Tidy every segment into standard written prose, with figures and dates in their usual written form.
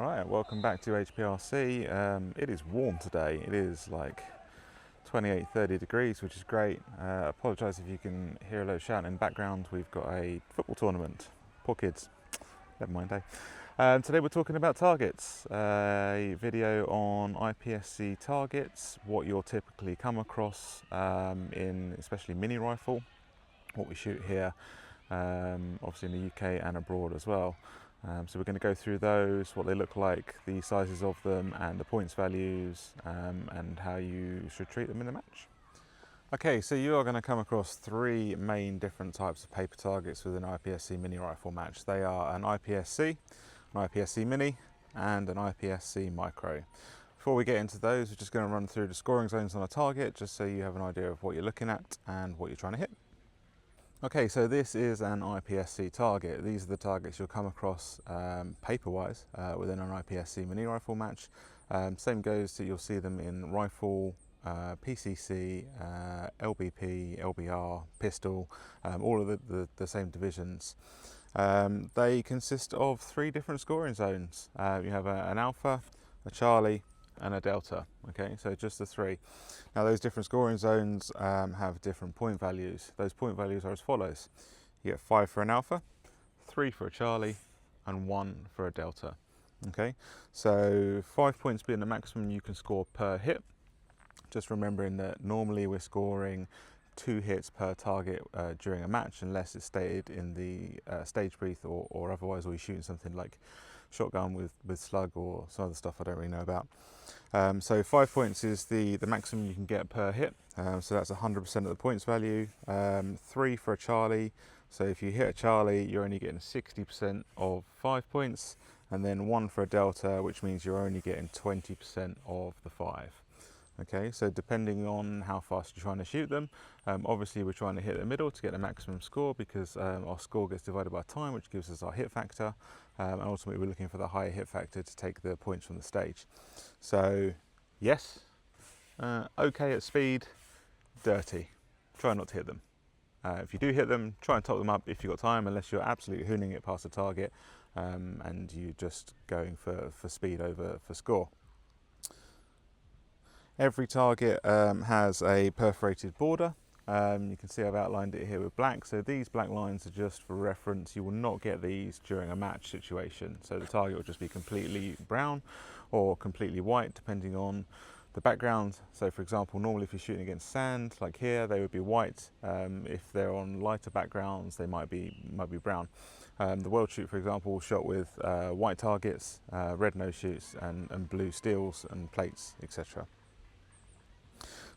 All right, welcome back to IPSC. It is warm today. It is like 28, 30 degrees, which is great. Apologise if you can hear a lot of shouting in the background. We've got a football tournament. Poor kids. Never mind, eh? Today we're talking about targets. A video on IPSC targets, what you'll typically come across in especially mini rifle, what we shoot here, obviously in the UK and abroad as well. So we're going to go through those, what they look like, the sizes of them and the points values, and how you should treat them in the match. Okay, so you are going to come across three main different types of paper targets within an IPSC mini rifle match. They are an IPSC mini and an IPSC micro. Before we get into those, we're just going to run through the scoring zones on a target just so you have an idea of what you're looking at and what you're trying to hit. Okay, so this is an IPSC target. These are the targets you'll come across paper-wise within an IPSC mini rifle match. Same goes to you'll see them in rifle, PCC, LBP, LBR, pistol, all of the same divisions. They consist of three different scoring zones. You have an alpha, a Charlie, and a delta. Okay, so just the three. Now those different scoring zones have different point values. Those point values are as follows. You get 5 for an alpha, 3 for a Charlie, and 1 for a delta. Okay, so 5 points being the maximum you can score per hit. Just remembering that normally we're scoring 2 hits per target during a match, unless it's stated in the stage brief or otherwise, or you're shooting something like shotgun with slug or some other stuff I don't really know about. So 5 points is the maximum you can get per hit, so that's 100% of the points value. 3 for a Charlie, so if you hit a Charlie you're only getting 60% of 5 points, and then 1 for a delta, which means you're only getting 20% of the 5. Okay, so depending on how fast you're trying to shoot them, obviously we're trying to hit the middle to get the maximum score, because our score gets divided by time, which gives us our hit factor, and ultimately we're looking for the higher hit factor to take the points from the stage. So yes, okay at speed, dirty, try not to hit them. If you do hit them, try and top them up if you've got time, unless you're absolutely hooning it past the target and you're just going for speed over for score. Every target has a perforated border. You can see I've outlined it here with black. So these black lines are just for reference. You will not get these during a match situation. So the target will just be completely brown or completely white, depending on the background. So for example, normally if you're shooting against sand, like here, they would be white. If they're on lighter backgrounds, they might be brown. The World Shoot, for example, shot with white targets, red nose shoots, and blue steels and plates, etc.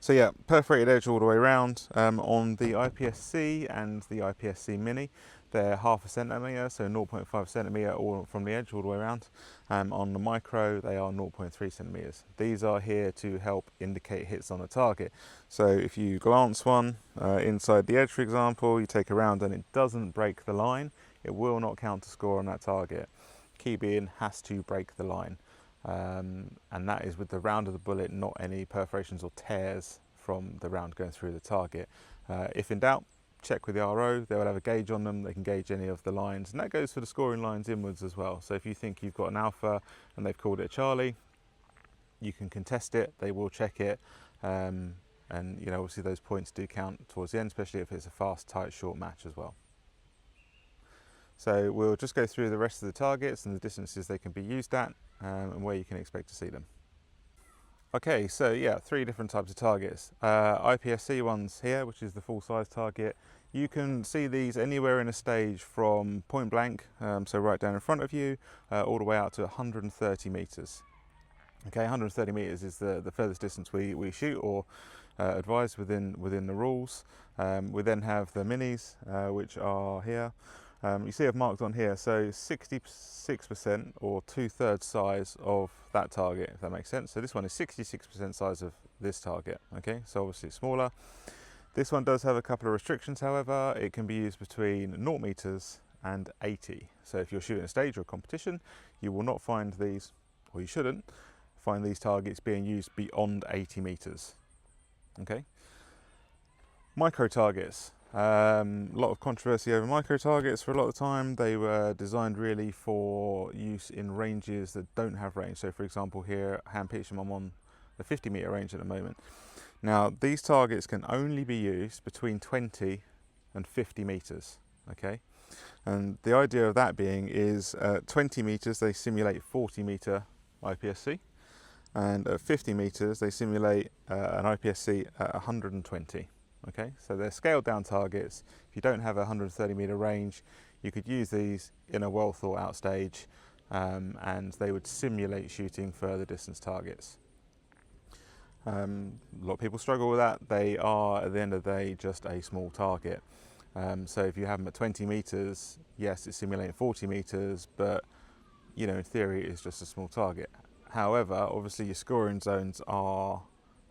So yeah, perforated edge all the way around. On the IPSC and the IPSC Mini, they're 0.5 centimetre, so 0.5 centimetre all from the edge all the way around. On the Micro, they are 0.3 centimetres. These are here to help indicate hits on a target. So if you glance one inside the edge, for example, you take a round and it doesn't break the line, it will not count to score on that target. Key being, has to break the line. And that is with the round of the bullet, not any perforations or tears from the round going through the target. If in doubt, check with the RO. They will have a gauge on them. They can gauge any of the lines, and that goes for the scoring lines inwards as well. So if you think you've got an alpha and they've called it a Charlie, you can contest it. They will check it, and you know, obviously those points do count towards the end, especially if it's a fast, tight, short match as well. So we'll just go through the rest of the targets and the distances they can be used at, and where you can expect to see them. Okay, so yeah, 3 different types of targets. IPSC ones here, which is the full size target. You can see these anywhere in a stage from point blank, so right down in front of you, all the way out to 130 metres. Okay, 130 metres is the furthest distance we shoot or advise within the rules. We then have the minis, which are here. You see I've marked on here, so 66% or 2/3 size of that target, if that makes sense. So this one is 66% size of this target, okay? So obviously it's smaller. This one does have a couple of restrictions, however. It can be used between 0 meters and 80. So if you're shooting a stage or a competition, you will not find these, or you shouldn't, find these targets being used beyond 80 meters, okay? Micro targets. A lot of controversy over micro targets for a lot of time. They were designed really for use in ranges that don't have range. So for example here, hand pitching, I'm on the 50-meter range at the moment. Now these targets can only be used between 20 and 50 meters, okay? And the idea of that being is 20 meters, they simulate 40-meter IPSC. And at 50 meters, they simulate an IPSC at 120. Okay, so they're scaled down targets. If you don't have a 130-meter range, you could use these in a well thought out stage, and they would simulate shooting further distance targets. A lot of people struggle with that. They are, at the end of the day, just a small target. So if you have them at 20 meters, yes, it's simulating 40 meters, but you know, in theory, it's just a small target. However, obviously your scoring zones are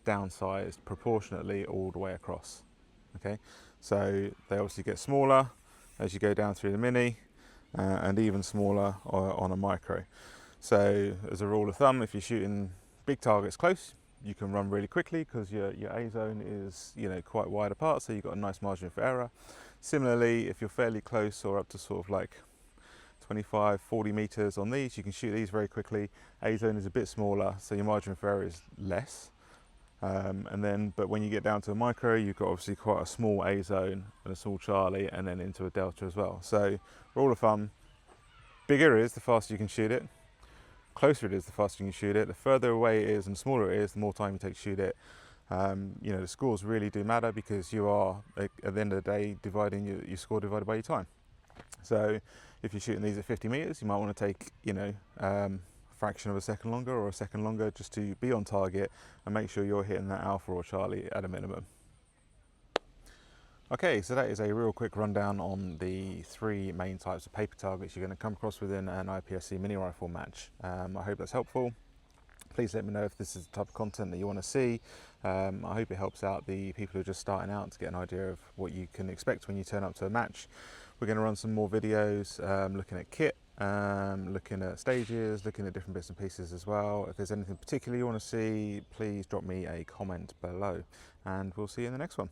downsized proportionately all the way across. Okay, so they obviously get smaller as you go down through the mini, and even smaller on a micro. So as a rule of thumb, if you're shooting big targets close, you can run really quickly because your A zone is, you know, quite wide apart, so you've got a nice margin for error. Similarly, if you're fairly close or up to sort of like 25, 40 meters on these, you can shoot these very quickly. A zone is a bit smaller, so your margin for error is less. But when you get down to a micro, you've got obviously quite a small A zone and a small Charlie, and then into a delta as well. So rule of thumb, bigger it is, the faster you can shoot it. Closer it is, the faster you can shoot it. The further away it is and smaller it is, the more time you take to shoot it. You know, the scores really do matter because you are, at the end of the day, dividing your score divided by your time. So if you're shooting these at 50 meters, you might want to take, you know, a fraction of a second longer or a second longer just to be on target and make sure you're hitting that Alpha or Charlie at a minimum. Okay, so that is a real quick rundown on the three main types of paper targets you're going to come across within an IPSC mini rifle match. I hope that's helpful. Please let me know if this is the type of content that you want to see. I hope it helps out the people who are just starting out to get an idea of what you can expect when you turn up to a match. We're going to run some more videos looking at kit, looking at stages, looking at different bits and pieces as well. If there's anything particular you want to see, please drop me a comment below, and we'll see you in the next one.